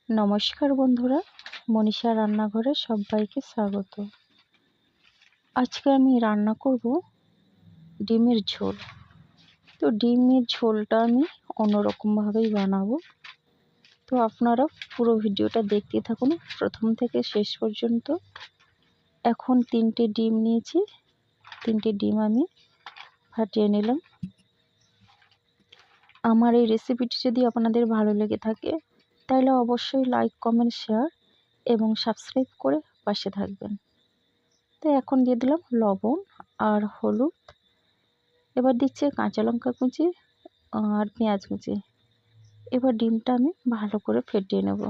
নমস্কার বন্ধুরা, মনীষা রান্নাঘরে সবাইকে স্বাগত। আজকে আমি রান্না করব ডিমের ঝোল। তো ডিমের ঝোলটা আমি অন্যরকমভাবেই বানাবো। তো আপনারা পুরো ভিডিওটা দেখতে থাকুন প্রথম থেকে শেষ পর্যন্ত। এখন 3টে ডিম নিয়েছি, 3টে ডিম আমি ফাটিয়ে নিলাম। আমার এই রেসিপিটি যদি আপনাদের ভালো লেগে থাকে তাহলে অবশ্যই লাইক, কমেন্ট, শেয়ার এবং সাবস্ক্রাইব করে পাশে থাকবেন। তো এখন দিয়ে দিলাম লবণ আর হলুদ। এবার দিচ্ছি কাঁচা লঙ্কা কুচি আর পেঁয়াজ কুচি। এবার ডিমটা আমি ভালো করে ফেটিয়ে নেব।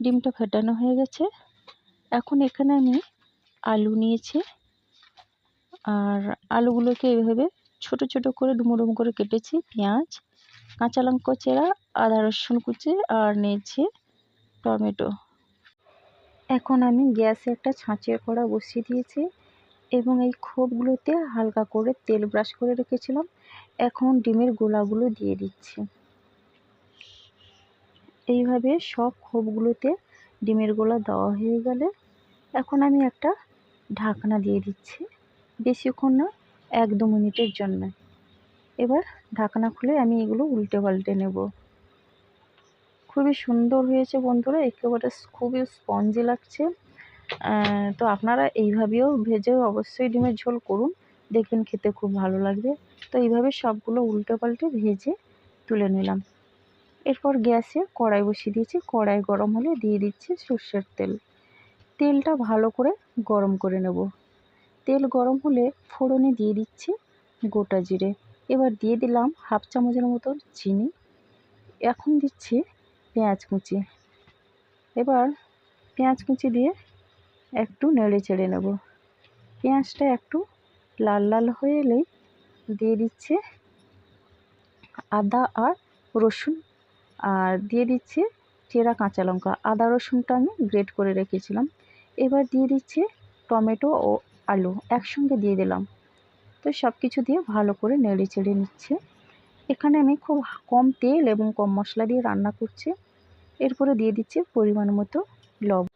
ডিমটা ফেটানো হয়ে গেছে। এখন এখানে আমি আলু নিয়েছি, আর আলুগুলোকে এইভাবে ছোট ছোট করে ডুমো ডুমো করে কেটেছি। পেঁয়াজ, কাঁচা লঙ্কা চেরা, আদা রসুন কুচি আর নিয়েছি টমেটো। এখন আমি গ্যাসে একটা ছাঁচের কড়া বসিয়ে দিয়েছি এবং এই খোপগুলোতে হালকা করে তেল ব্রাশ করে রেখেছিলাম। এখন ডিমের গোলাগুলো দিয়ে দিচ্ছি। এইভাবে সব খোপগুলোতে ডিমের গোলা দেওয়া হয়ে গেলে এখন আমি একটা ঢাকনা দিয়ে দিচ্ছি, বেশিক্ষণ না, 1-2 মিনিটের জন্য। এবার ঢাকনা খুলে আমি এগুলো উল্টে পাল্টে নেব। খুবই সুন্দর হয়েছে বন্ধুরা, একেবারে খুবই স্পঞ্জি লাগছে। তো আপনারা এইভাবেও ভেজেও অবশ্যই ডিমের ঝোল করুন, দেখবেন খেতে খুব ভালো লাগবে। তো এইভাবে সবগুলো উল্টে পাল্টে ভেজে তুলে নিলাম। এরপর গ্যাসে কড়াই বসিয়ে দিয়েছি। কড়াই গরম হলে দিয়ে দিচ্ছি সর্ষের তেল। তেলটা ভালো করে গরম করে নেব। তেল গরম হলে ফোড়নে দিয়ে দিচ্ছি গোটা জিরে। এবার দিয়ে দিলাম 1/2 চামচের মতো চিনি। এখন দিচ্ছি পেঁয়াজ কুচি। এবার পেঁয়াজ কুচি দিয়ে একটু নেড়ে চেড়ে নেব। পেঁয়াজটা একটু লাল লাল হয়ে এলেই দিয়ে দিচ্ছি আদা আর রসুন, আর দিয়ে দিচ্ছি চেরা কাঁচা লঙ্কা। আদা রসুনটা আমি গ্রেট করে রেখেছিলাম। এবার দিয়ে দিচ্ছি টমেটো ও আলু একসঙ্গে দিয়ে দিলাম। তো সব কিছু দিয়ে ভালো করে নেড়ে চেড়ে নিচ্ছে। এখানে আমি খুব কম তেল এবং কম মশলা দিয়ে রান্না করছি। এরপরে দিয়ে দিচ্ছি পরিমাণ মতো লবণ,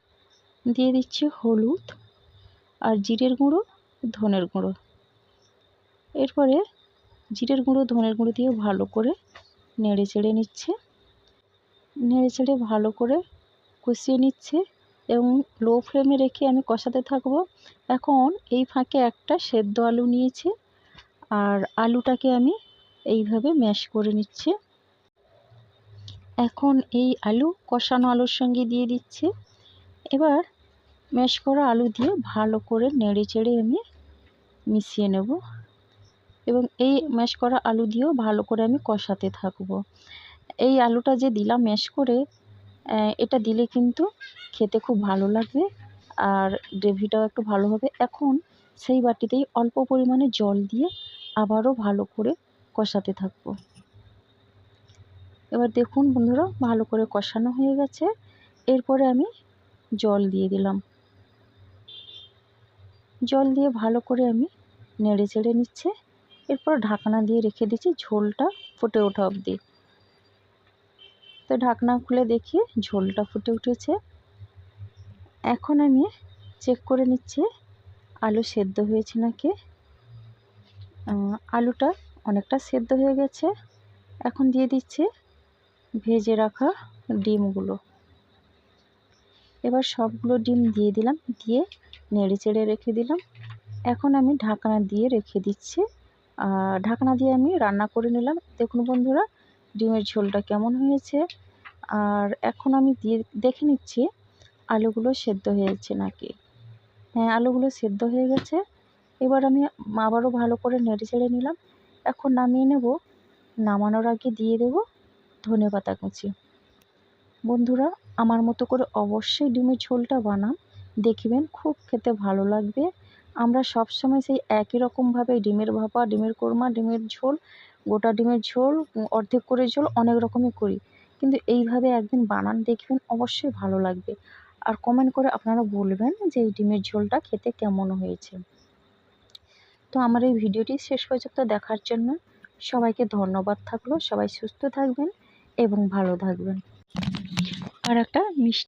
দিয়ে দিচ্ছি হলুদ আর জিরের গুঁড়ো, ধনের গুঁড়ো। এরপরে জিরের গুঁড়ো, ধনের গুঁড়ো দিয়ে ভালো করে নেড়ে চেড়ে নিচ্ছে। নেড়ে চেড়ে ভালো করে কষিয়ে নিচ্ছে এবং লো ফ্লেমে রেখে আমি কষাতে থাকবো। এখন এই ফাঁকে একটা সেদ্ধ আলু নিয়েছি, আর আলুটাকে আমি এইভাবে ম্যাশ করে নিচ্ছি। এখন এই আলু কষানো আলুর সঙ্গে দিয়ে দিচ্ছি। এবার ম্যাশ করা আলু দিয়ে ভালো করে নেড়ে চেড়ে আমি মিশিয়ে নেব এবং এই ম্যাশ করা আলু দিয়েও ভালো করে আমি কষাতে থাকবো। এই আলুটা যে দিলাম ম্যাশ করে, এটা দিলে কিন্তু খেতে খুব ভালো লাগবে আর গ্রেভিটাও একটু ভালো হবে। এখন সেই বাটিতেই অল্প পরিমাণে জল দিয়ে আবারও ভালো করে কষাতে থাকবো। এবার দেখুন বন্ধুরা, ভালো করে কষানো হয়ে গেছে। এরপরে আমি জল দিয়ে দিলাম। জল দিয়ে ভালো করে আমি নেড়ে চেড়ে নিচ্ছে। এরপর ঢাকনা দিয়ে রেখে দিচ্ছি ঝোলটা ফুটে ওঠা অবধি। তো ঢাকনা খুলে দেখি ঝোলটা ফুটে উঠেছে। এখন আমি চেক করে নিচ্ছি আলু সেদ্ধ হয়েছে নাকি। আলুটা অনেকটা সেদ্ধ হয়ে গেছে। এখন দিয়ে দিচ্ছি ভেজে রাখা ডিমগুলো। এবার সবগুলো ডিম দিয়ে দিলাম, দিয়ে নেড়ে চেড়ে রেখে দিলাম। এখন আমি ঢাকনা দিয়ে রেখে দিচ্ছি। ঢাকনা দিয়ে আমি রান্না করে নিলাম। দেখুন বন্ধুরা, ডিমের ঝোলটা কেমন হয়েছে। আর এখন আমি দিয়ে দেখে নিচ্ছি আলুগুলো সেদ্ধ হয়েছে নাকি। হ্যাঁ, আলুগুলো সেদ্ধ হয়ে গেছে। এবার আমি আবারও ভালো করে নেড়ে চেড়ে নিলাম। এখন নামিয়ে নেব। নামানোর আগে দিয়ে দেব ধনেপাতা কুচি। বন্ধুরা, আমার মতো করে অবশ্যই ডিমের ঝোলটা বানান, দেখবেন খুব খেতে ভালো লাগবে। আমরা সবসময় সেই একই রকমভাবে ডিমের ভাপা, ডিমের কোরমা, ডিমের ঝোল, গোটা ডিমের ঝোল, অর্ধেক করে ঝোল অনেক রকমই করি, কিন্তু এইভাবে একদিন বানান, দেখবেন অবশ্যই ভালো লাগবে। আর কমেন্ট করে আপনারা বলবেন যে এই ডিমের ঝোলটা খেতে কেমন হয়েছে। তো আমার এই ভিডিওটি শেষ পর্যন্ত দেখার জন্য সবাইকে ধন্যবাদ থাকলো। সবাই সুস্থ থাকবেন এবং ভালো থাকবেন। আর একটা মিষ্টি